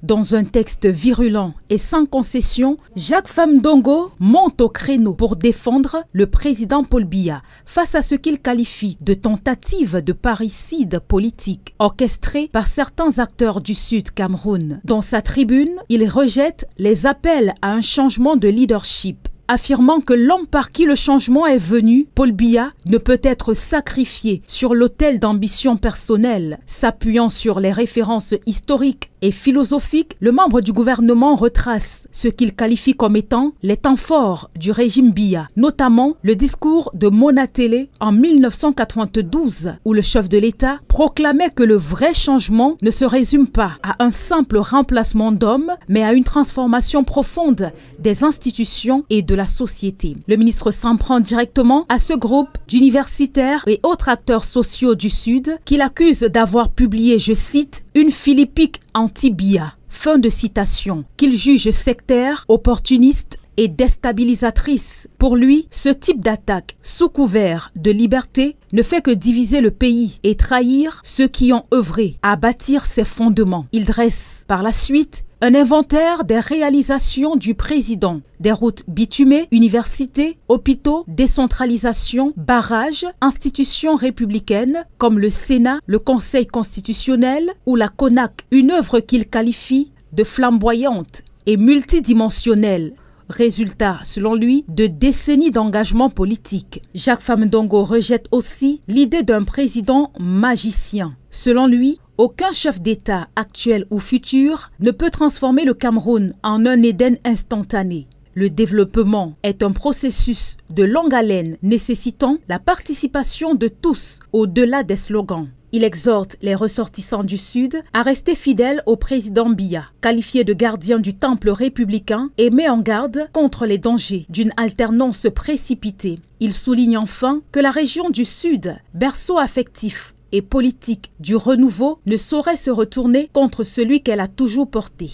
Dans un texte virulent et sans concession, Jacques Famdongo monte au créneau pour défendre le président Paul Biya face à ce qu'il qualifie de tentative de parricide politique orchestrée par certains acteurs du Sud Cameroun. Dans sa tribune, il rejette les appels à un changement de leadership, affirmant que l'homme par qui le changement est venu, Paul Biya, ne peut être sacrifié sur l'autel d'ambition personnelle. S'appuyant sur les références historiques et philosophiques, le membre du gouvernement retrace ce qu'il qualifie comme étant les temps forts du régime Biya, notamment le discours de Mona Télé en 1992, où le chef de l'État proclamait que le vrai changement ne se résume pas à un simple remplacement d'hommes, mais à une transformation profonde des institutions et de la société. Le ministre s'en prend directement à ce groupe d'universitaires et autres acteurs sociaux du Sud qu'il accuse d'avoir publié, je cite, une philippique anti-Biya, fin de citation, qu'il juge sectaire, opportuniste et déstabilisatrice. Pour lui, ce type d'attaque, sous couvert de liberté, ne fait que diviser le pays et trahir ceux qui ont œuvré à bâtir ses fondements. Il dresse par la suite un inventaire des réalisations du président, des routes bitumées, universités, hôpitaux, décentralisation, barrages, institutions républicaines comme le Sénat, le Conseil constitutionnel ou la CONAC, une œuvre qu'il qualifie de flamboyante et multidimensionnelle. Résultat, selon lui, de décennies d'engagement politique. Jacques Famdongo rejette aussi l'idée d'un président magicien. Selon lui, aucun chef d'État, actuel ou futur, ne peut transformer le Cameroun en un Éden instantané. Le développement est un processus de longue haleine nécessitant la participation de tous au-delà des slogans. Il exhorte les ressortissants du Sud à rester fidèles au président Biya, qualifié de gardien du temple républicain, et met en garde contre les dangers d'une alternance précipitée. Il souligne enfin que la région du Sud, berceau affectif et politique du renouveau, ne saurait se retourner contre celui qu'elle a toujours porté.